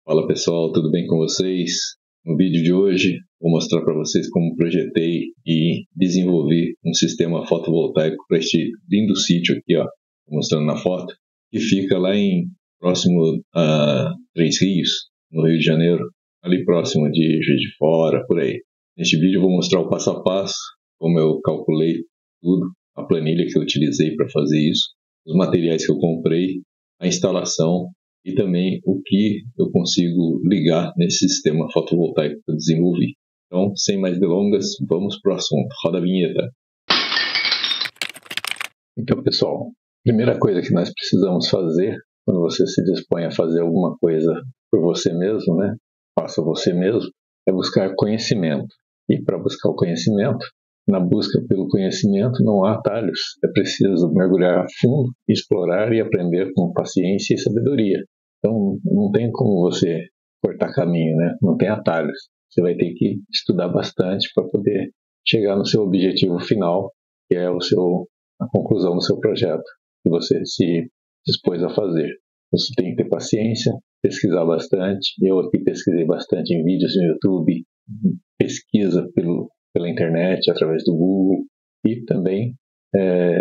Fala pessoal, tudo bem com vocês? No vídeo de hoje vou mostrar para vocês como projetei e desenvolvi um sistema fotovoltaico para este lindo sítio aqui, ó, mostrando na foto, que fica lá próximo a Três Rios, no Rio de Janeiro, ali próximo de Juiz de Fora, por aí. Neste vídeo eu vou mostrar o passo a passo, como eu calculei tudo, a planilha que eu utilizei para fazer isso, os materiais que eu comprei, a instalação e também o que eu consigo ligar nesse sistema fotovoltaico que eu desenvolvi. Então, sem mais delongas, vamos para o assunto. Roda a vinheta. Então, pessoal, a primeira coisa que nós precisamos fazer quando você se dispõe a fazer alguma coisa por você mesmo, né? Faça você mesmo, é buscar conhecimento. E para buscar o conhecimento, na busca pelo conhecimento não há atalhos. É preciso mergulhar a fundo, explorar e aprender com paciência e sabedoria. Então, não tem como você cortar caminho, né? Não tem atalhos. Você vai ter que estudar bastante para poder chegar no seu objetivo final, que é a conclusão do seu projeto, que você se dispôs a fazer. Você tem que ter paciência, pesquisar bastante. Eu aqui pesquisei bastante em vídeos no YouTube, pesquisa pela internet, através do Google, e também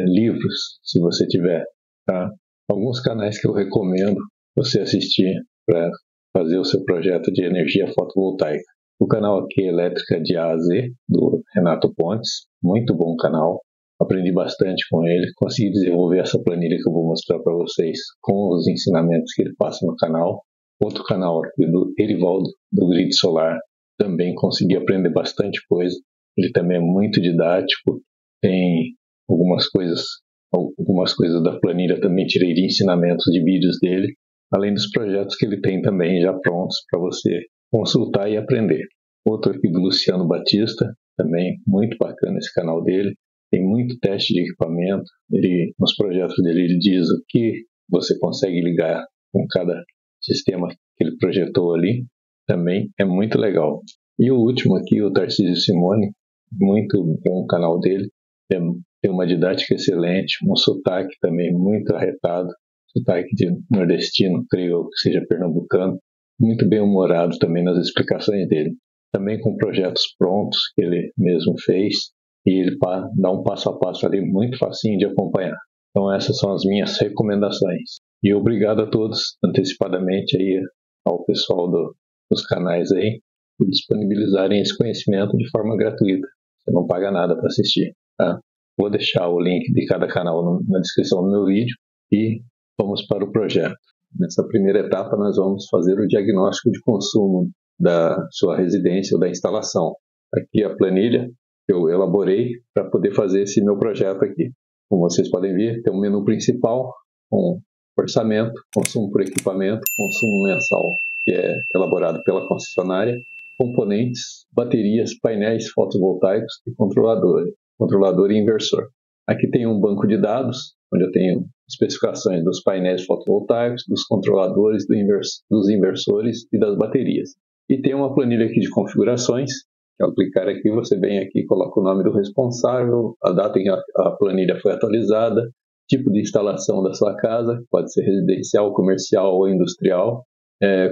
livros, se você tiver. Tá? Alguns canais que eu recomendo você assistir para fazer o seu projeto de energia fotovoltaica. O canal aqui é Elétrica de A a Z, do Renato Pontes, muito bom canal. Aprendi bastante com ele, consegui desenvolver essa planilha que eu vou mostrar para vocês com os ensinamentos que ele passa no canal. Outro canal aqui do Erivaldo, do Grid Solar, também consegui aprender bastante coisa. Ele também é muito didático, tem algumas coisas da planilha também tirei de ensinamentos de vídeos dele, além dos projetos que ele tem também já prontos para você consultar e aprender. Outro aqui do Luciano Batista, também muito bacana esse canal dele, tem muito teste de equipamento, nos projetos dele ele diz o que você consegue ligar com cada sistema que ele projetou ali, também é muito legal. E o último aqui, o Tarcísio Simone, muito bom o canal dele, tem uma didática excelente, um sotaque também muito arretado, sotaque de nordestino, creio que seja pernambucano, muito bem humorado também nas explicações dele. Também com projetos prontos que ele mesmo fez, e ele dá um passo a passo ali muito facinho de acompanhar. Então essas são as minhas recomendações. E obrigado a todos antecipadamente aí ao pessoal dos canais aí por disponibilizarem esse conhecimento de forma gratuita. Você não paga nada para assistir, tá? Vou deixar o link de cada canal na descrição do meu vídeo e vamos para o projeto. Nessa primeira etapa nós vamos fazer o diagnóstico de consumo da sua residência ou da instalação. Aqui a planilha que eu elaborei para poder fazer esse meu projeto aqui. Como vocês podem ver, tem um menu principal com orçamento, consumo por equipamento, consumo mensal, que é elaborado pela concessionária, componentes, baterias, painéis fotovoltaicos e controlador e inversor. Aqui tem um banco de dados, onde eu tenho especificações dos painéis fotovoltaicos, dos controladores, dos inversores e das baterias. E tem uma planilha aqui de configurações, que ao clicar aqui você vem aqui e coloca o nome do responsável, a data em que a planilha foi atualizada, tipo de instalação da sua casa, pode ser residencial, comercial ou industrial,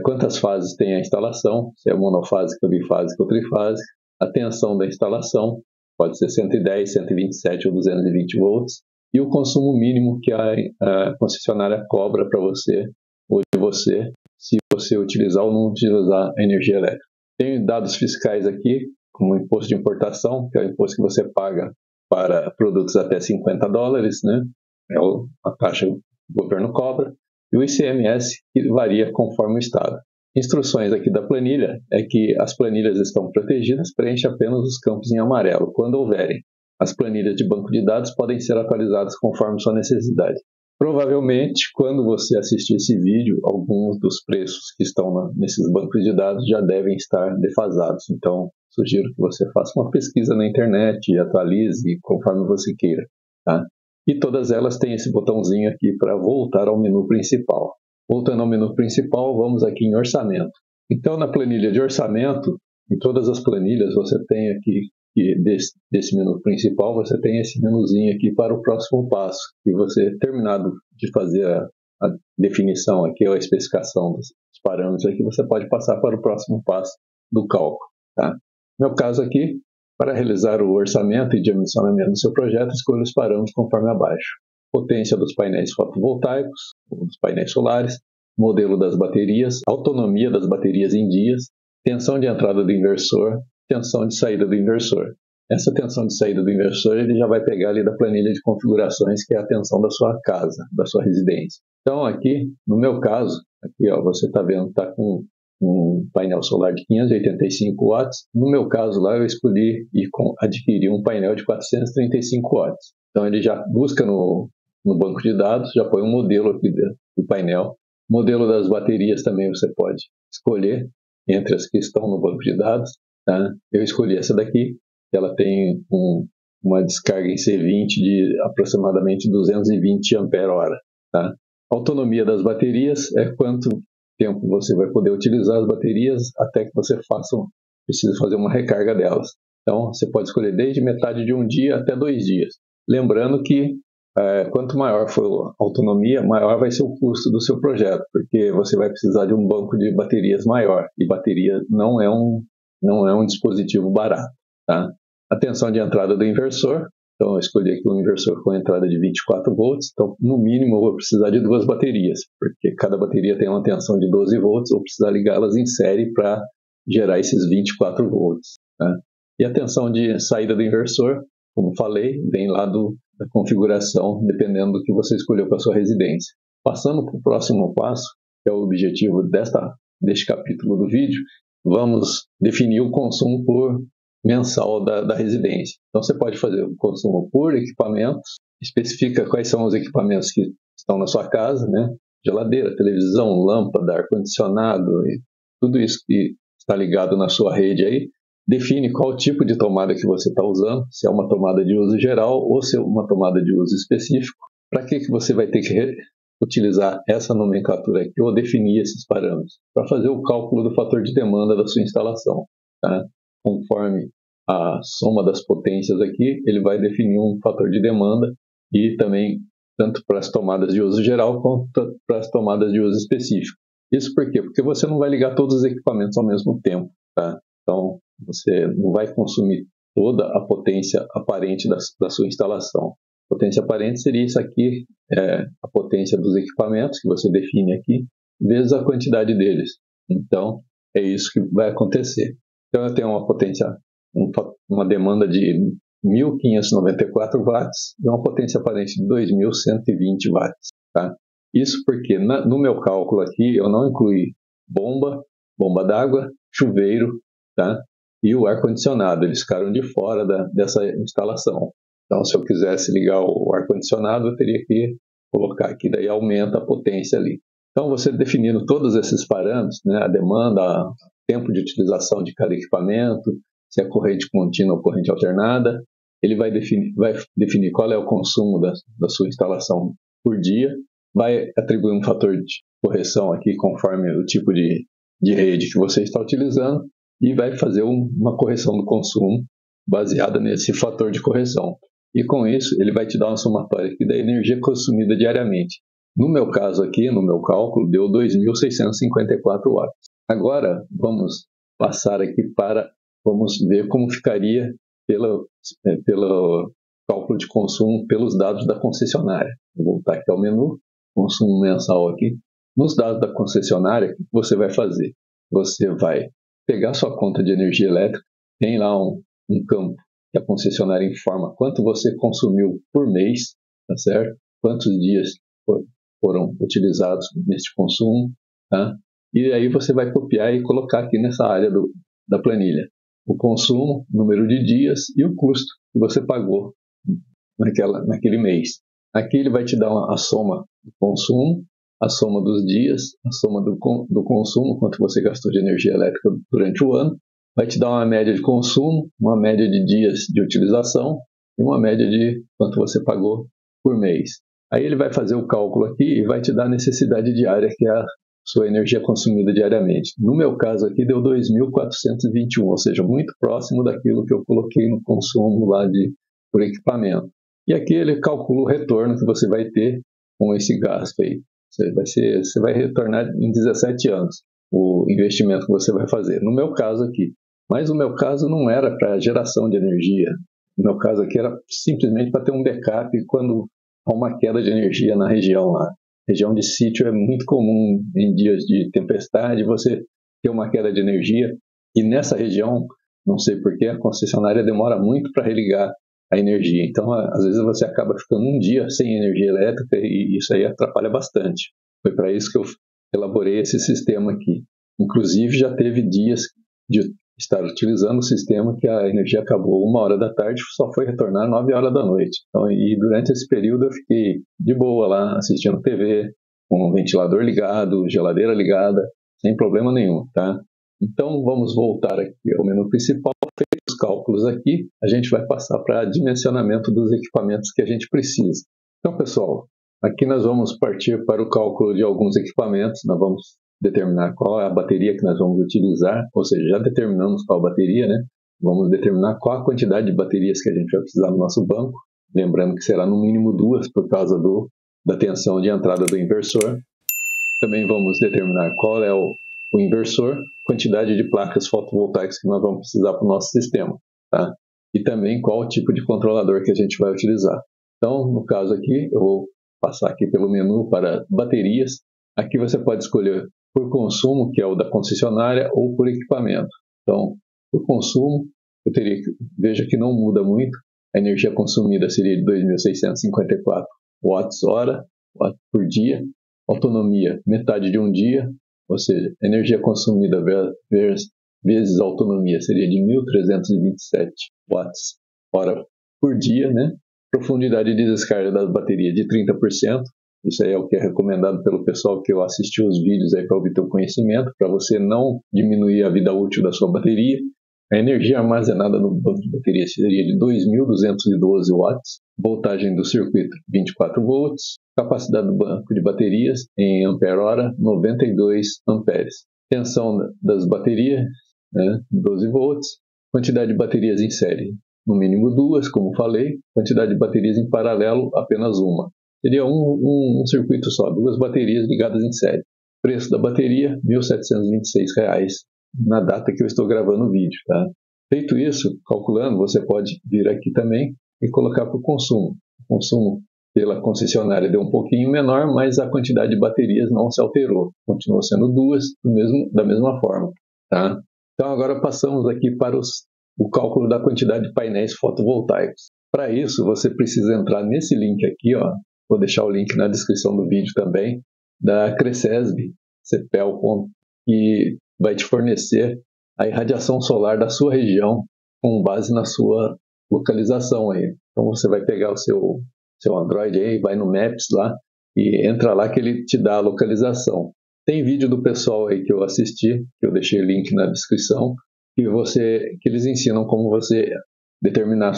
quantas fases tem a instalação, se é monofásica, bifásica ou trifásica, a tensão da instalação, pode ser 110, 127 ou 220 volts, e o consumo mínimo que a concessionária cobra para você ou de você, se você utilizar ou não utilizar a energia elétrica. Tem dados fiscais aqui, como o imposto de importação, que é o imposto que você paga para produtos até $50, né? É a taxa que o governo cobra, e o ICMS, que varia conforme o estado. Instruções aqui da planilha é que as planilhas estão protegidas, preencha apenas os campos em amarelo, quando houverem. As planilhas de banco de dados podem ser atualizadas conforme sua necessidade. Provavelmente, quando você assistir esse vídeo, alguns dos preços que estão nesses bancos de dados já devem estar defasados. Então, sugiro que você faça uma pesquisa na internet e atualize conforme você queira, tá? E todas elas têm esse botãozinho aqui para voltar ao menu principal. Voltando ao menu principal, vamos aqui em orçamento. Então, na planilha de orçamento, em todas as planilhas, você tem aqui, desse menu principal, você tem esse menuzinho aqui para o próximo passo. E você, terminado de fazer a definição aqui, ou a especificação dos parâmetros aqui, você pode passar para o próximo passo do cálculo. Tá? No meu caso aqui, para realizar o orçamento e dimensionamento do seu projeto, escolha os parâmetros conforme abaixo. Potência dos painéis fotovoltaicos, dos painéis solares, modelo das baterias, autonomia das baterias em dias, tensão de entrada do inversor, tensão de saída do inversor. Essa tensão de saída do inversor ele já vai pegar ali da planilha de configurações, que é a tensão da sua casa, da sua residência. Então aqui, no meu caso, aqui ó, você está vendo, está com um painel solar de 585 watts. No meu caso lá, eu escolhi e adquiri um painel de 435 watts. Então ele já busca no banco de dados, já põe um modelo aqui do painel. Modelo das baterias também você pode escolher entre as que estão no banco de dados. Tá? Eu escolhi essa daqui, ela tem uma descarga em C20 de aproximadamente 220 ampere-hora. Tá? Autonomia das baterias é quanto tempo você vai poder utilizar as baterias até que você precise fazer uma recarga delas. Então, você pode escolher desde metade de um dia até 2 dias. Lembrando que quanto maior for a autonomia, maior vai ser o custo do seu projeto, porque você vai precisar de um banco de baterias maior, e bateria não é um dispositivo barato. Tá? A tensão de entrada do inversor, então eu escolhi aqui um inversor com entrada de 24 volts, então no mínimo eu vou precisar de 2 baterias, porque cada bateria tem uma tensão de 12 volts, eu vou precisar ligá-las em série para gerar esses 24 volts. Tá? E a tensão de saída do inversor, como falei, vem lá da configuração, dependendo do que você escolheu para sua residência. Passando para o próximo passo, que é o objetivo deste capítulo do vídeo, vamos definir o consumo por mensal da residência. Então você pode fazer o consumo por equipamentos, especifica quais são os equipamentos que estão na sua casa, né? Geladeira, televisão, lâmpada, ar-condicionado, e tudo isso que está ligado na sua rede aí. Define qual tipo de tomada que você está usando, se é uma tomada de uso geral ou se é uma tomada de uso específico. Para que você vai ter que utilizar essa nomenclatura aqui ou definir esses parâmetros? Para fazer o cálculo do fator de demanda da sua instalação. Tá? Conforme a soma das potências aqui, ele vai definir um fator de demanda e também tanto para as tomadas de uso geral quanto para as tomadas de uso específico. Isso por quê? Porque você não vai ligar todos os equipamentos ao mesmo tempo. Tá? Então, você não vai consumir toda a potência aparente da sua instalação. Potência aparente seria isso aqui, a potência dos equipamentos, que você define aqui, vezes a quantidade deles. Então, é isso que vai acontecer. Então, eu tenho uma potência, uma demanda de 1.594 watts e uma potência aparente de 2.120 watts. Tá? Isso porque, no meu cálculo aqui, eu não incluí bomba d'água, chuveiro, tá? E o ar-condicionado, eles ficaram de fora dessa instalação. Então, se eu quisesse ligar o ar-condicionado, eu teria que colocar aqui, daí aumenta a potência ali. Então, você definindo todos esses parâmetros, né, a demanda, o tempo de utilização de cada equipamento, se é corrente contínua ou corrente alternada, ele vai definir qual é o consumo da sua instalação por dia, vai atribuir um fator de correção aqui conforme o tipo de rede que você está utilizando e vai fazer uma correção do consumo baseada nesse fator de correção. E com isso, ele vai te dar uma somatória aqui da energia consumida diariamente. No meu caso aqui, no meu cálculo, deu 2.654 watts. Agora, vamos passar aqui vamos ver como ficaria pelo cálculo de consumo pelos dados da concessionária. Vou voltar aqui ao menu, consumo mensal aqui. Nos dados da concessionária, o que você vai fazer? Você vai pegar sua conta de energia elétrica, tem lá um campo que a concessionária informa quanto você consumiu por mês, tá certo? Quantos dias foram utilizados neste consumo, tá? E aí você vai copiar e colocar aqui nessa área da planilha o consumo, número de dias e o custo que você pagou naquele mês. Aqui ele vai te dar a soma do consumo, a soma dos dias, a soma do consumo, quanto você gastou de energia elétrica durante o ano, vai te dar uma média de consumo, uma média de dias de utilização e uma média de quanto você pagou por mês. Aí ele vai fazer o cálculo aqui e vai te dar a necessidade diária, que é a sua energia consumida diariamente. No meu caso aqui deu 2.421, ou seja, muito próximo daquilo que eu coloquei no consumo lá por equipamento. E aqui ele calcula o retorno que você vai ter com esse gasto aí. Você vai retornar em 17 anos. o investimento que você vai fazer. No meu caso aqui. Mas o meu caso não era para geração de energia. No meu caso aqui era simplesmente para ter um backup quando há uma queda de energia na região lá. Região de sítio é muito comum em dias de tempestade você ter uma queda de energia. E nessa região, não sei porquê, a concessionária demora muito para religar a energia. Então, às vezes você acaba ficando um dia sem energia elétrica e isso aí atrapalha bastante. Foi para isso que eu elaborei esse sistema aqui. Inclusive, já teve dias de estar utilizando o sistema que a energia acabou 1h da tarde, só foi retornar 9h da noite. Então, e durante esse período eu fiquei de boa lá, assistindo TV, com o ventilador ligado, geladeira ligada, sem problema nenhum, tá? Então, vamos voltar aqui ao menu principal. Feitos os cálculos aqui, a gente vai passar para dimensionamento dos equipamentos que a gente precisa. Então, pessoal, aqui nós vamos partir para o cálculo de alguns equipamentos. Nós vamos determinar qual é a bateria que nós vamos utilizar, ou seja, já determinamos qual bateria, né? Vamos determinar qual a quantidade de baterias que a gente vai precisar no nosso banco. Lembrando que será no mínimo 2 por causa da tensão de entrada do inversor. Também vamos determinar qual é o inversor, quantidade de placas fotovoltaicas que nós vamos precisar para o nosso sistema, tá? E também qual o tipo de controlador que a gente vai utilizar. Então, no caso aqui, eu vou passar aqui pelo menu para baterias. Aqui você pode escolher por consumo, que é o da concessionária, ou por equipamento. Então, por consumo, veja que não muda muito. A energia consumida seria de 2.654 watts-hora, watt por dia. Autonomia, metade de um dia, ou seja, energia consumida vezes autonomia seria de 1.327 watts-hora por dia, né? Profundidade de descarga da bateria de 30%. Isso aí é o que é recomendado pelo pessoal que eu assisti os vídeos aí para obter o conhecimento, para você não diminuir a vida útil da sua bateria. A energia armazenada no banco de bateria seria de 2.212 watts, voltagem do circuito 24 volts, capacidade do banco de baterias em ampere-hora 92 amperes. Tensão das baterias, né, 12 volts, quantidade de baterias em série, no mínimo 2, como falei, quantidade de baterias em paralelo, apenas uma. Seria um circuito só, 2 baterias ligadas em série. Preço da bateria, R$ 1.726 na data que eu estou gravando o vídeo, tá? Feito isso, calculando, você pode vir aqui também e colocar para o consumo. O consumo pela concessionária deu um pouquinho menor, mas a quantidade de baterias não se alterou. Continuou sendo 2 da mesma forma, tá? Então agora passamos aqui para o cálculo da quantidade de painéis fotovoltaicos. Para isso, você precisa entrar nesse link aqui, ó. Vou deixar o link na descrição do vídeo também, da Cresesb, CPEL, que vai te fornecer a irradiação solar da sua região com base na sua localização aí. Então você vai pegar o seu Android aí, vai no Maps lá e entra lá que ele te dá a localização. Tem vídeo do pessoal aí que eu assisti, que eu deixei o link na descrição, que eles ensinam como você determinar a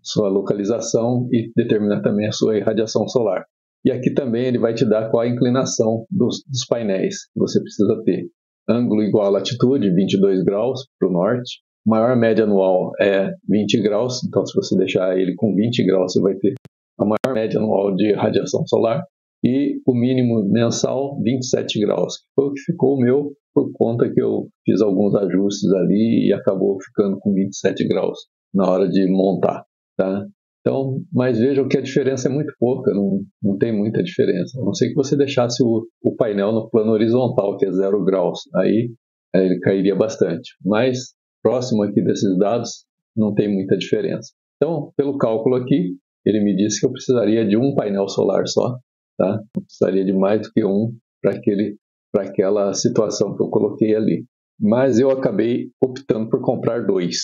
sua localização e determinar também a sua irradiação solar. E aqui também ele vai te dar qual a inclinação dos painéis que você precisa ter. Ângulo igual à latitude, 22 graus para o norte. Maior média anual é 20 graus, então se você deixar ele com 20 graus, você vai ter a maior média anual de radiação solar. E o mínimo mensal, 27 graus, que foi o que ficou o meu, por conta que eu fiz alguns ajustes ali e acabou ficando com 27 graus na hora de montar, tá? Então, mas vejam que a diferença é muito pouca, não tem muita diferença. A não ser que você deixasse o painel no plano horizontal, que é 0 graus, aí ele cairia bastante. Mas, próximo aqui desses dados, não tem muita diferença. Então, pelo cálculo aqui, ele me disse que eu precisaria de um painel solar só, tá? Não precisaria de mais do que um para aquela situação que eu coloquei ali. Mas eu acabei optando por comprar 2,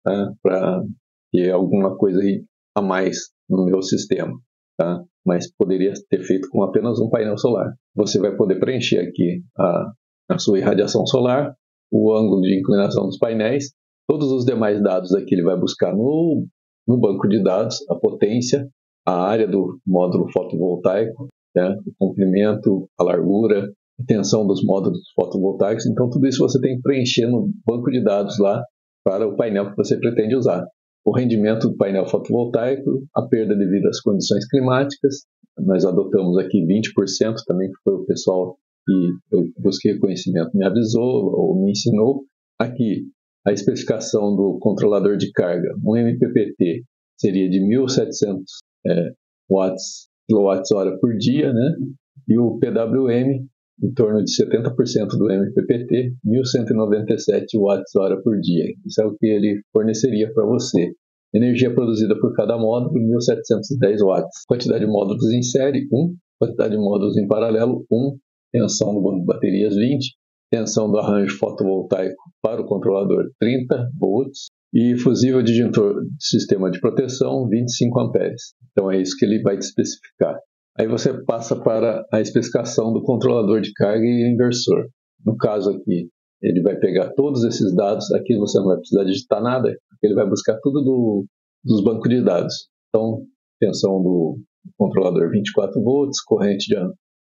tá? Para ter alguma coisa aí a mais no meu sistema, tá? Mas poderia ter feito com apenas um painel solar. Você vai poder preencher aqui a sua irradiação solar, o ângulo de inclinação dos painéis, todos os demais dados aqui ele vai buscar no banco de dados, a potência, a área do módulo fotovoltaico, né? O comprimento, a largura, a tensão dos módulos fotovoltaicos. Então tudo isso você tem que preencher no banco de dados lá para o painel que você pretende usar. O rendimento do painel fotovoltaico, a perda devido às condições climáticas, nós adotamos aqui 20% também, que foi o pessoal que eu busquei conhecimento me avisou ou me ensinou. Aqui, a especificação do controlador de carga, um MPPT, seria de 1.700 kWh por dia, né? E o PWM, em torno de 70% do MPPT, 1.197 Wh por dia. Isso é o que ele forneceria para você. Energia produzida por cada módulo, 1.710 watts. Quantidade de módulos em série, 1. Quantidade de módulos em paralelo, 1. Tensão do banco de baterias, 20. Tensão do arranjo fotovoltaico para o controlador, 30 volts. E fusível disjuntor de sistema de proteção, 25 amperes. Então é isso que ele vai te especificar. Aí você passa para a especificação do controlador de carga e inversor. No caso aqui, ele vai pegar todos esses dados. Aqui você não vai precisar digitar nada, porque ele vai buscar tudo dos bancos de dados. Então, tensão do controlador 24 volts, corrente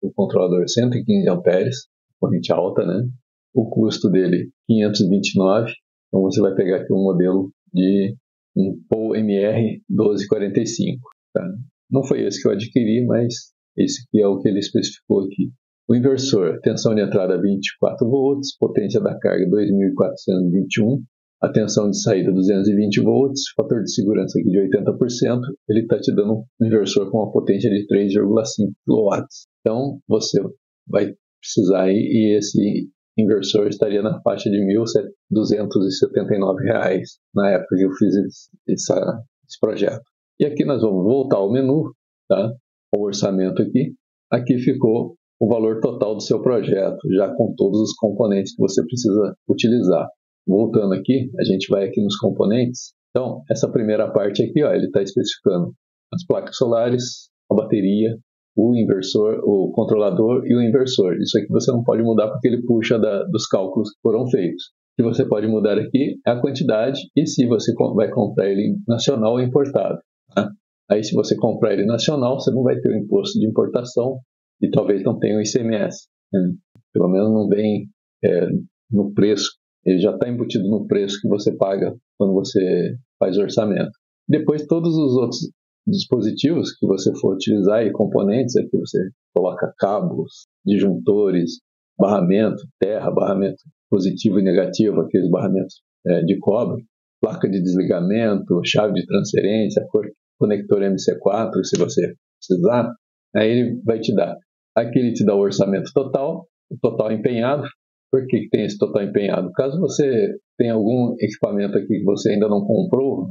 do controlador 115 amperes, corrente alta, né? O custo dele 529. Então você vai pegar aqui um modelo de um POL MR 1245. Tá? Não foi esse que eu adquiri, mas esse aqui é o que ele especificou aqui. O inversor, tensão de entrada 24 volts, potência da carga 2.421, a tensão de saída 220 volts, fator de segurança aqui de 80%, ele está te dando um inversor com uma potência de 3,5 kW. Então, você vai precisar aí, e esse inversor estaria na faixa de R$ 1.279 na época que eu fiz esse projeto. E aqui nós vamos voltar ao menu, tá? O orçamento aqui. Aqui ficou o valor total do seu projeto, já com todos os componentes que você precisa utilizar. Voltando aqui, a gente vai aqui nos componentes. Então, essa primeira parte aqui, ó, ele está especificando as placas solares, a bateria, o inversor, o controlador e o inversor. Isso aqui você não pode mudar porque ele puxa dos cálculos que foram feitos. O que você pode mudar aqui é a quantidade e se você vai comprar ele nacional ou importado. Tá? Aí, se você comprar ele nacional, você não vai ter o imposto de importação e talvez não tenha o ICMS. Né? Pelo menos não vem no preço. Ele já está embutido no preço que você paga quando você faz o orçamento. Depois, todos os outros dispositivos que você for utilizar e componentes, aqui você coloca cabos, disjuntores, barramento, terra, barramento positivo e negativo, aqueles barramentos de cobre, placa de desligamento, chave de transferência, conector MC4, se você precisar, aí ele vai te dar. Aqui ele te dá o orçamento total, o total empenhado. Por que tem esse total empenhado? Caso você tenha algum equipamento aqui que você ainda não comprou,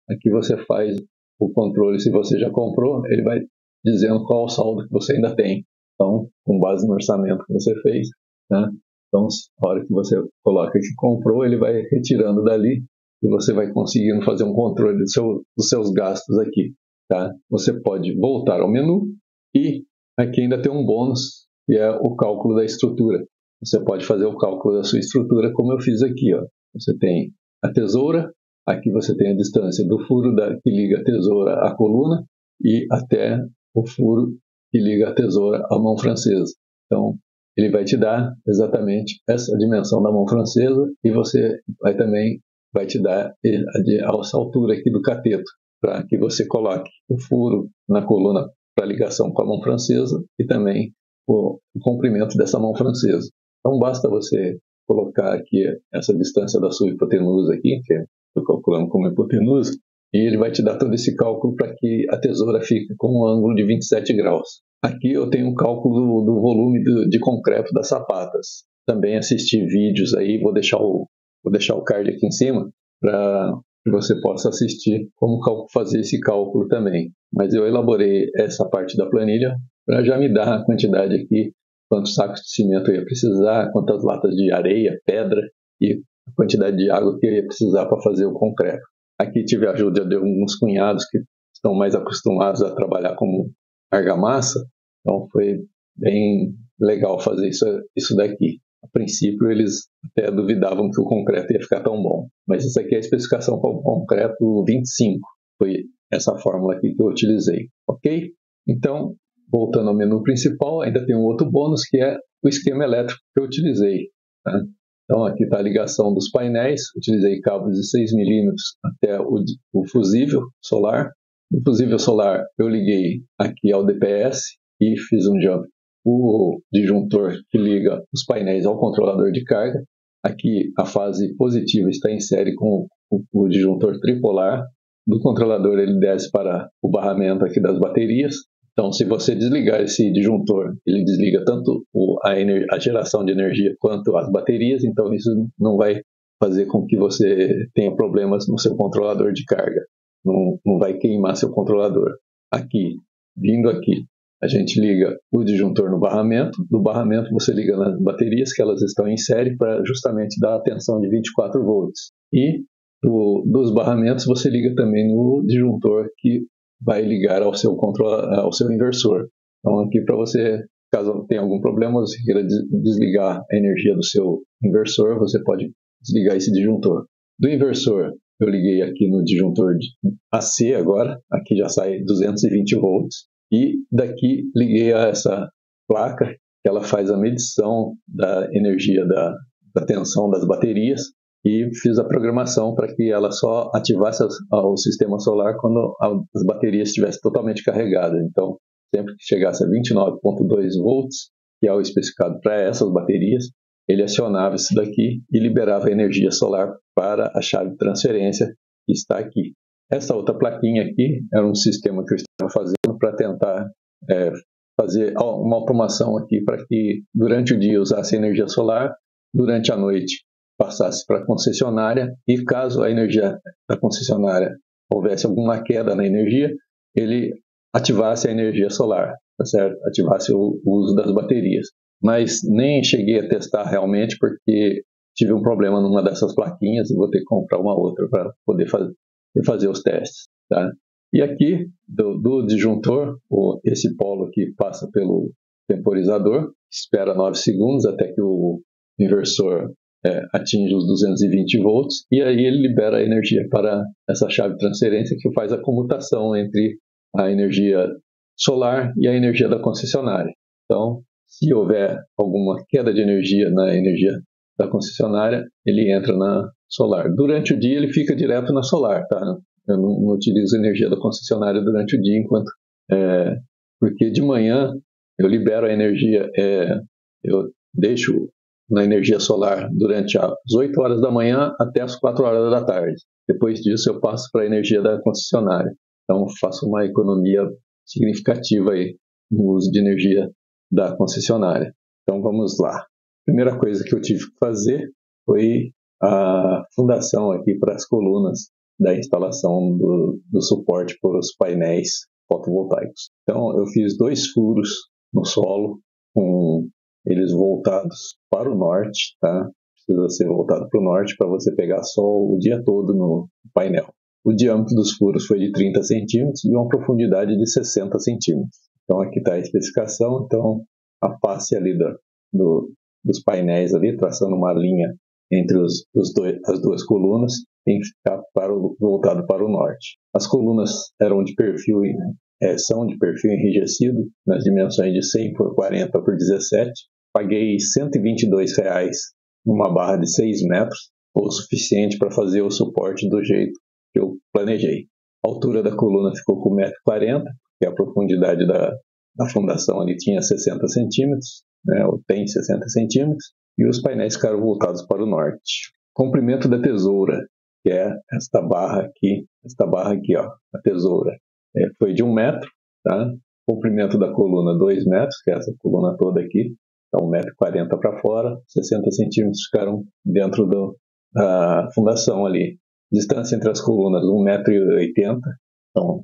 aqui você faz o controle. Se você já comprou, ele vai dizendo qual o saldo que você ainda tem. Então, com base no orçamento que você fez, né? Então, a hora que você coloca que comprou, ele vai retirando dali e você vai conseguindo fazer um controle dos seus gastos aqui. Tá? Você pode voltar ao menu e aqui ainda tem um bônus, que é o cálculo da estrutura. Você pode fazer o cálculo da sua estrutura como eu fiz aqui. Ó. Você tem a tesoura, aqui você tem a distância do furo que liga a tesoura à coluna e até o furo que liga a tesoura à mão francesa. Então, ele vai te dar exatamente essa dimensão da mão francesa e você vai te dar essa altura aqui do cateto, para que você coloque o furo na coluna para ligação com a mão francesa e também o comprimento dessa mão francesa. Então, basta você colocar aqui essa distância da sua hipotenusa aqui, que estou calculando como hipotenusa, e ele vai te dar todo esse cálculo para que a tesoura fique com um ângulo de 27 graus. Aqui eu tenho um cálculo do volume de concreto das sapatas. Também assisti vídeos aí, vou deixar o card aqui em cima para que você possa assistir como fazer esse cálculo também. Mas eu elaborei essa parte da planilha para já me dar a quantidade aqui, quantos sacos de cimento eu ia precisar, quantas latas de areia, pedra e a quantidade de água que eu ia precisar para fazer o concreto. Aqui tive a ajuda de alguns cunhados que estão mais acostumados a trabalhar como argamassa, então foi bem legal fazer isso daqui. A princípio eles até duvidavam que o concreto ia ficar tão bom, mas isso aqui é a especificação para o concreto 25, foi essa fórmula aqui que eu utilizei, ok? Então, voltando ao menu principal, ainda tem um outro bônus que é o esquema elétrico que eu utilizei. Tá? Então aqui está a ligação dos painéis, utilizei cabos de 6 mm até o fusível solar. No fusível solar eu liguei aqui ao DPS e fiz um jump o disjuntor que liga os painéis ao controlador de carga. Aqui a fase positiva está em série com o disjuntor tripolar. Do controlador ele desce para o barramento aqui das baterias. Então, se você desligar esse disjuntor, ele desliga tanto a geração de energia quanto as baterias. Então, isso não vai fazer com que você tenha problemas no seu controlador de carga. Não vai queimar seu controlador. Aqui, vindo aqui, a gente liga o disjuntor no barramento. Do barramento você liga nas baterias, que elas estão em série, para justamente dar a tensão de 24 volts. E dos barramentos você liga também no disjuntor que vai ligar ao seu inversor. Então aqui para você, caso tenha algum problema, você queira desligar a energia do seu inversor, você pode desligar esse disjuntor. Do inversor eu liguei aqui no disjuntor AC agora, aqui já sai 220 volts. E daqui liguei a essa placa, que ela faz a medição da energia da tensão das baterias, e fiz a programação para que ela só ativasse o sistema solar quando as baterias estivessem totalmente carregadas. Então, sempre que chegasse a 29,2 volts, que é o especificado para essas baterias, ele acionava isso daqui e liberava a energia solar para a chave de transferência que está aqui. Essa outra plaquinha aqui era um sistema que eu estava fazendo para tentar fazer uma automação aqui para que durante o dia usasse energia solar, durante a noite passasse para a concessionária e caso a energia da concessionária houvesse alguma queda na energia, ele ativasse a energia solar, tá certo? Ativasse o uso das baterias. Mas nem cheguei a testar realmente porque tive um problema numa dessas plaquinhas e vou ter que comprar uma outra para poder fazer os testes, tá? E aqui, do disjuntor, esse polo aqui passa pelo temporizador, espera 9 segundos até que o inversor atinge os 220 volts, e aí ele libera a energia para essa chave de transferência que faz a comutação entre a energia solar e a energia da concessionária. Então, se houver alguma queda de energia na energia da concessionária, ele entra na solar. Durante o dia ele fica direto na solar, tá? Eu não utilizo a energia da concessionária durante o dia, porque de manhã eu libero a energia, eu deixo na energia solar durante as 8 horas da manhã até as 4 horas da tarde. Depois disso eu passo para a energia da concessionária. Então faço uma economia significativa aí no uso de energia da concessionária. Então vamos lá. A primeira coisa que eu tive que fazer foi a fundação aqui para as colunas da instalação do suporte para os painéis fotovoltaicos. Então eu fiz 2 furos no solo, com eles voltados para o norte, tá? Precisa ser voltado para o norte para você pegar sol o dia todo no painel. O diâmetro dos furos foi de 30 centímetros e uma profundidade de 60 centímetros. Então aqui está a especificação, então a face ali dos painéis ali, traçando uma linha entre as duas colunas, tem que ficar voltado para o norte. As colunas são de perfil enrijecido, nas dimensões de 100 por 40 por 17. Paguei R$ 122 numa barra de 6 metros, o suficiente para fazer o suporte do jeito que eu planejei. A altura da coluna ficou com 1,40 m, que a profundidade da fundação ali tinha 60 centímetros, né, ou tem 60 centímetros, e os painéis ficaram voltados para o norte. Comprimento da tesoura, que é esta barra aqui, ó, a tesoura, foi de 1 metro, tá? Comprimento da coluna 2 metros, que é essa coluna toda aqui, então 1,40 m para fora, 60 centímetros ficaram dentro da fundação ali. Distância entre as colunas 1,80 m, então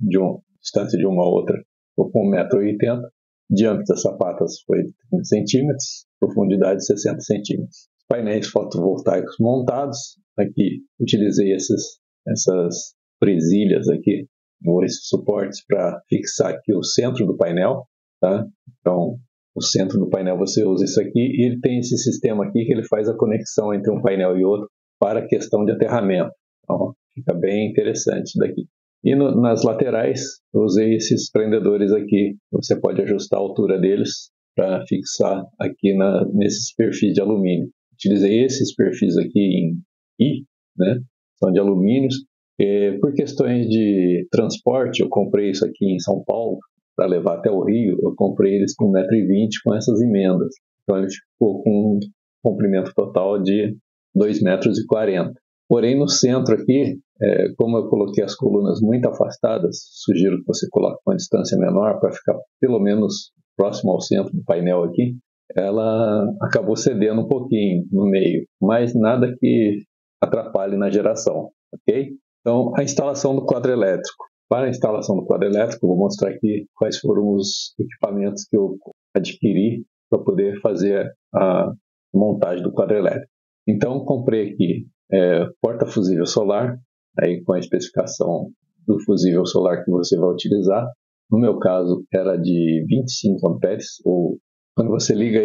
distância de uma a outra ficou com 1,80 m. Diâmetro das sapatas foi 30 centímetros, profundidade 60 centímetros. Painéis fotovoltaicos montados, aqui utilizei essas presilhas aqui, ou esses suportes para fixar aqui o centro do painel, tá? Então, o centro do painel você usa isso aqui, e ele tem esse sistema aqui que ele faz a conexão entre um painel e outro para a questão de aterramento. Então, fica bem interessante daqui. E nas laterais, eu usei esses prendedores aqui. Você pode ajustar a altura deles para fixar aqui nesses perfis de alumínio. Utilizei esses perfis aqui em I, né? São de alumínios. Por questões de transporte, eu comprei isso aqui em São Paulo, para levar até o Rio, eu comprei eles com 1,20 m com essas emendas. Então ele ficou com um comprimento total de 2,40 m. Porém, no centro aqui, como eu coloquei as colunas muito afastadas, sugiro que você coloque uma distância menor para ficar pelo menos próximo ao centro do painel aqui. Ela acabou cedendo um pouquinho no meio, mas nada que atrapalhe na geração, ok? Então, a instalação do quadro elétrico. Para a instalação do quadro elétrico, vou mostrar aqui quais foram os equipamentos que eu adquiri para poder fazer a montagem do quadro elétrico. Então, comprei aqui porta fusível solar, aí com a especificação do fusível solar que você vai utilizar. No meu caso, era de 25 amperes, ou quando você liga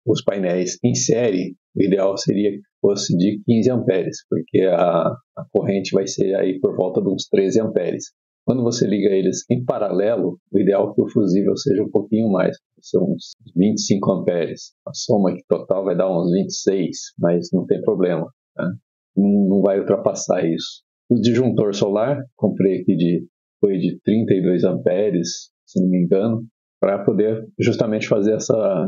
os painéis em série, o ideal seria que fosse de 15 amperes, porque a corrente vai ser aí por volta de uns 13 amperes. Quando você liga eles em paralelo, o ideal é que o fusível seja um pouquinho mais, são uns 25 amperes. A soma aqui total vai dar uns 26, mas não tem problema, tá? Não vai ultrapassar isso. O disjuntor solar, comprei aqui foi de 32 amperes, se não me engano, para poder justamente fazer essa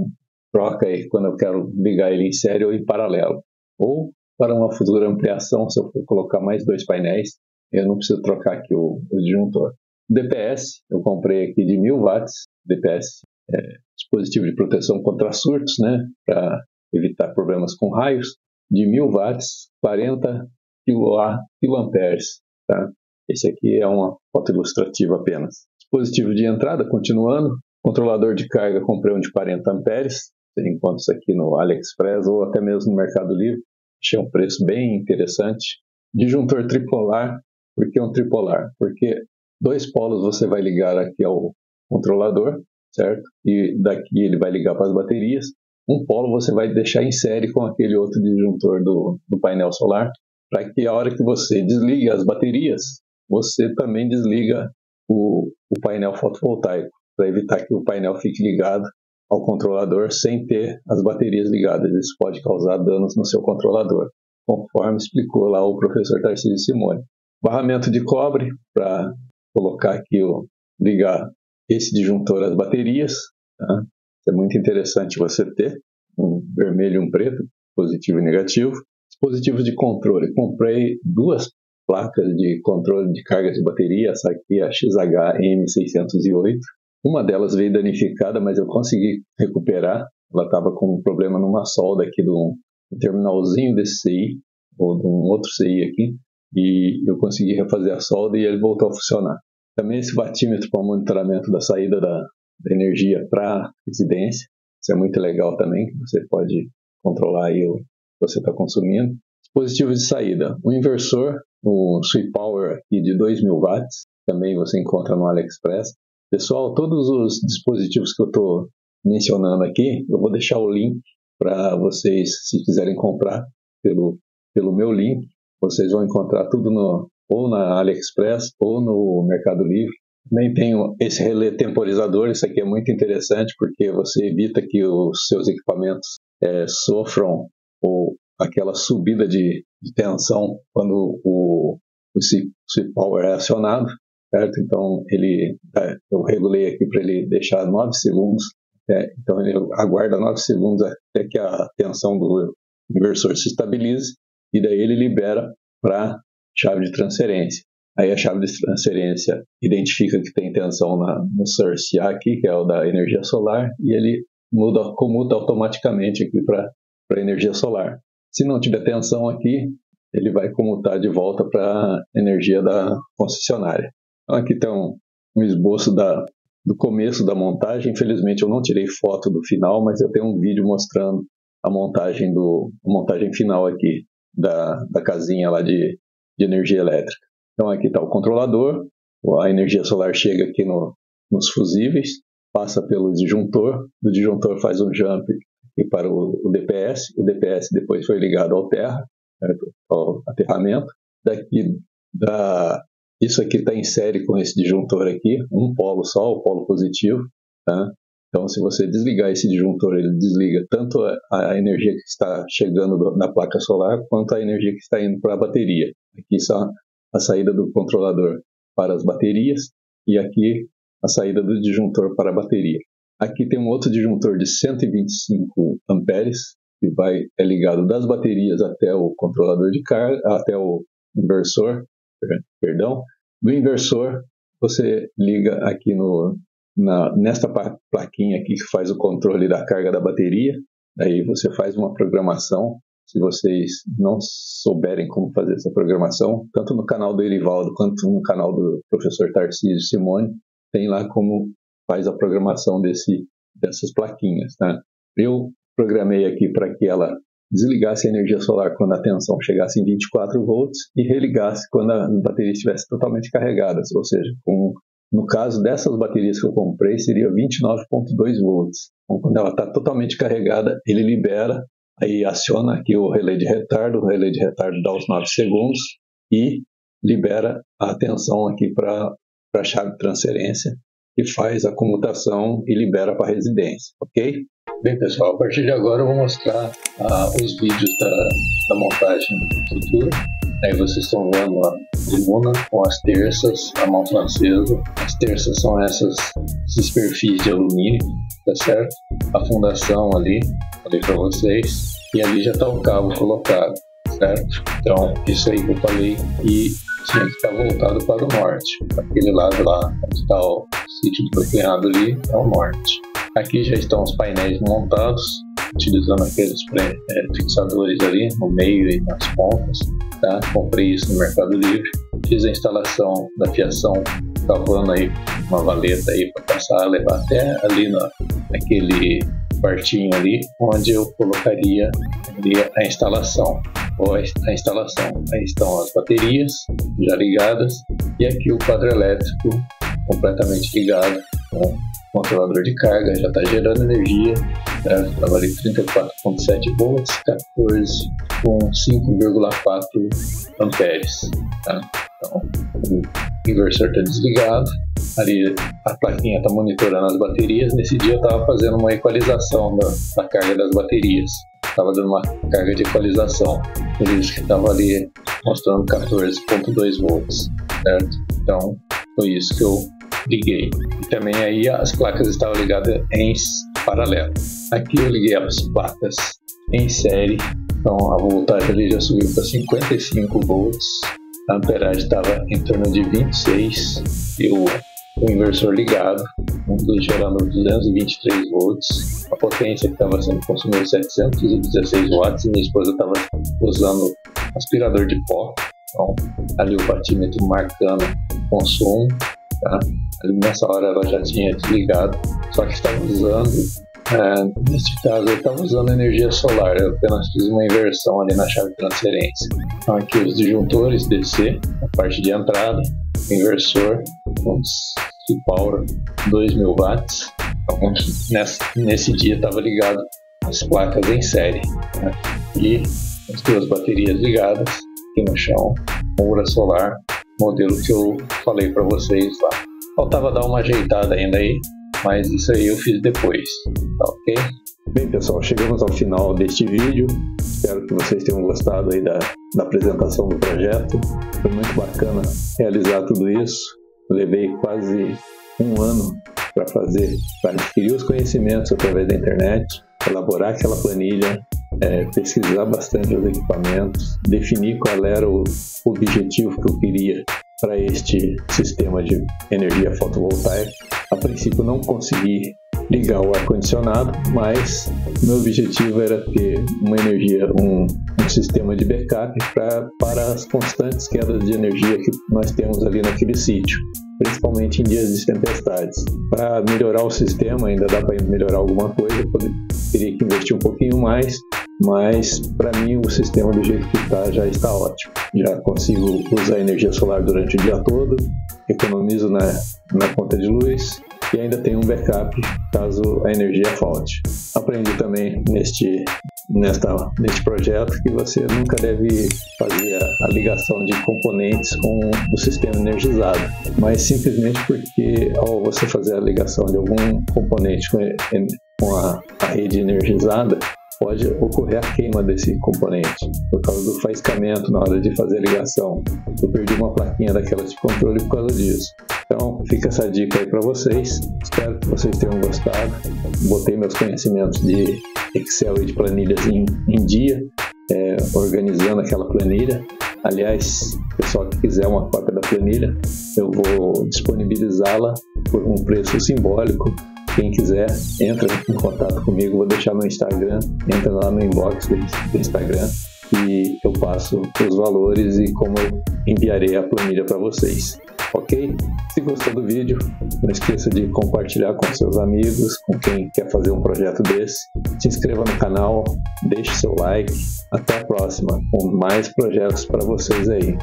troca aí, quando eu quero ligar ele em série ou em paralelo. Ou para uma futura ampliação, se eu for colocar mais 2 painéis, eu não preciso trocar aqui o disjuntor. DPS, eu comprei aqui de 1000 watts, DPS dispositivo de proteção contra surtos, né, para evitar problemas com raios, de 1000 watts, 40 kA, tá? Esse aqui é uma foto ilustrativa apenas. Dispositivo de entrada, continuando. Controlador de carga, comprei um de 40 amperes. Você encontra isso aqui no AliExpress ou até mesmo no Mercado Livre. Achei um preço bem interessante. Disjuntor tripolar. Por que um tripolar? Porque 2 polos você vai ligar aqui ao controlador, certo? E daqui ele vai ligar para as baterias. Um polo você vai deixar em série com aquele outro disjuntor do painel solar, para que a hora que você desliga as baterias, você também desliga o painel fotovoltaico, para evitar que o painel fique ligado ao controlador sem ter as baterias ligadas. Isso pode causar danos no seu controlador, conforme explicou lá o professor Tarcísio Simone. Barramento de cobre, para colocar aqui, ligar esse disjuntor às baterias, tá? É muito interessante você ter um vermelho e um preto, positivo e negativo. Dispositivos de controle. Comprei 2 placas de controle de carga de bateria, essa aqui é a XH-M608. Uma delas veio danificada, mas eu consegui recuperar. Ela estava com um problema numa solda aqui do terminalzinho desse CI, ou de um outro CI aqui, e eu consegui refazer a solda e ele voltou a funcionar. Também esse batímetro para monitoramento da saída da energia para a residência. Isso é muito legal também, que você pode controlar aí o que você está consumindo. Dispositivos de saída. O inversor, o Sweep Power aqui de 2000 watts, também você encontra no AliExpress. Pessoal, todos os dispositivos que eu estou mencionando aqui, eu vou deixar o link para vocês, se quiserem comprar pelo meu link, vocês vão encontrar tudo ou na AliExpress ou no Mercado Livre. Também tenho esse relé temporizador, isso aqui é muito interessante porque você evita que os seus equipamentos sofram aquela subida de tensão quando o Sweep Power é acionado, certo? Então eu regulei aqui para ele deixar 9 segundos, então ele aguarda 9 segundos até que a tensão do inversor se estabilize e daí ele libera para chave de transferência. Aí a chave de transferência identifica que tem tensão no source A aqui, que é o da energia solar, e ele comuta automaticamente aqui para a energia solar. Se não tiver tensão aqui, ele vai comutar de volta para a energia da concessionária. Então aqui tem um esboço do começo da montagem. Infelizmente eu não tirei foto do final, mas eu tenho um vídeo mostrando a montagem final aqui da casinha lá de energia elétrica. Então aqui está o controlador, a energia solar chega aqui nos fusíveis, passa pelo disjuntor, do disjuntor faz um jump aqui para o DPS depois foi ligado ao terra, certo? Ao aterramento. Isso aqui está em série com esse disjuntor aqui, um polo só, o polo positivo, tá? Então se você desligar esse disjuntor, ele desliga tanto a energia que está chegando na placa solar, quanto a energia que está indo para a bateria. Aqui só a saída do controlador para as baterias, e aqui a saída do disjuntor para a bateria. Aqui tem um outro disjuntor de 125 amperes, que é ligado das baterias até o controlador de carga, até o inversor, perdão. Do inversor, você liga aqui nesta plaquinha aqui que faz o controle da carga da bateria. Aí você faz uma programação. Se vocês não souberem como fazer essa programação, tanto no canal do Erivaldo quanto no canal do professor Tarcísio Simone, tem lá como faz a programação dessas plaquinhas, tá? Eu programei aqui para que ela desligasse a energia solar quando a tensão chegasse em 24 volts e religasse quando a bateria estivesse totalmente carregada, ou seja, no caso dessas baterias que eu comprei, seria 29,2 volts. Então, quando ela está totalmente carregada, ele libera, aí aciona aqui o relé de retardo dá os 9 segundos e libera a tensão aqui para a chave de transferência e faz a comutação e libera para a residência, ok? Bem, pessoal, a partir de agora eu vou mostrar os vídeos da montagem futura. Aí vocês estão vendo a coluna com as terças, a mão francesa. As terças são esses perfis de alumínio, tá certo? A fundação ali, falei para vocês. E ali já está o cabo colocado, certo? Então, isso aí que eu falei e tinha que estar voltado para o norte. Aquele lado lá, onde está o sítio do meu cunhado ali, é o norte. Aqui já estão os painéis montados, utilizando aqueles fixadores ali no meio e nas pontas, tá? Comprei isso no Mercado Livre. Fiz a instalação da fiação, cavando aí uma valeta aí para passar, levar até ali naquele quartinho ali, onde eu colocaria ali a instalação. A instalação. Aí estão as baterias já ligadas e aqui o quadro elétrico completamente ligado com o controlador de carga, já está gerando energia, estava ali 34,7 volts, 14 com 5,4 amperes. Tá? Então, o inversor está desligado, ali a plaquinha está monitorando as baterias. Nesse dia eu estava fazendo uma equalização da carga das baterias, estava dando uma carga de equalização, por isso que estava ali mostrando 14,2 volts, certo? Então foi isso que eu liguei. E também aí as placas estavam ligadas em paralelo. Aqui eu liguei as placas em série, então a voltagem ali já subiu para 55 volts, a amperagem estava em torno de 26 e o inversor ligado, gerando 223 volts. A potência que estava sendo consumida 716 watts e minha esposa estava usando aspirador de pó. Então, ali o batímetro marcando o consumo. Tá? Ali nessa hora ela já tinha desligado, só que estava usando, neste caso eu estava usando energia solar, eu apenas fiz uma inversão ali na chave de transferência. Então aqui os disjuntores DC, a parte de entrada, inversor com power 2000 watts. Então, nesse dia estava ligado as placas em série, né? E as duas baterias ligadas aqui no chão, moura solar, modelo que eu falei para vocês lá. Faltava dar uma ajeitada ainda aí, mas isso aí eu fiz depois, tá ok? Bem, pessoal, chegamos ao final deste vídeo. Espero que vocês tenham gostado aí da apresentação do projeto. Foi muito bacana realizar tudo isso. Levei quase um ano para adquirir os conhecimentos através da internet, elaborar aquela planilha, pesquisar bastante os equipamentos, definir qual era o objetivo que eu queria para este sistema de energia fotovoltaica. A princípio não consegui ligar o ar-condicionado, mas meu objetivo era ter uma energia, um sistema de backup para as constantes quedas de energia que nós temos ali naquele sítio, principalmente em dias de tempestades. Para melhorar o sistema, ainda dá para melhorar alguma coisa, teria que investir um pouquinho mais, mas para mim o sistema do jeito que está já está ótimo. Já consigo usar energia solar durante o dia todo, economizo na conta de luz e ainda tenho um backup caso a energia falte. Aprendi também neste projeto que você nunca deve fazer a ligação de componentes com o sistema energizado, mas simplesmente porque ao você fazer a ligação de algum componente com a rede energizada, pode ocorrer a queima desse componente por causa do faiscamento na hora de fazer a ligação. Eu perdi uma plaquinha daquelas de controle por causa disso. Então, Então fica essa dica aí para vocês. Espero que vocês tenham gostado. Botei meus conhecimentos de Excel e de planilhas em dia, organizando aquela planilha. Aliás, pessoal que quiser uma cópia da planilha, eu vou disponibilizá-la por um preço simbólico. Quem quiser, entra em contato comigo, vou deixar meu Instagram, entra lá no inbox do Instagram e eu passo os valores e como eu enviarei a planilha para vocês. Ok? Se gostou do vídeo, não esqueça de compartilhar com seus amigos, com quem quer fazer um projeto desse. Se inscreva no canal, deixe seu like. Até a próxima, com mais projetos para vocês aí.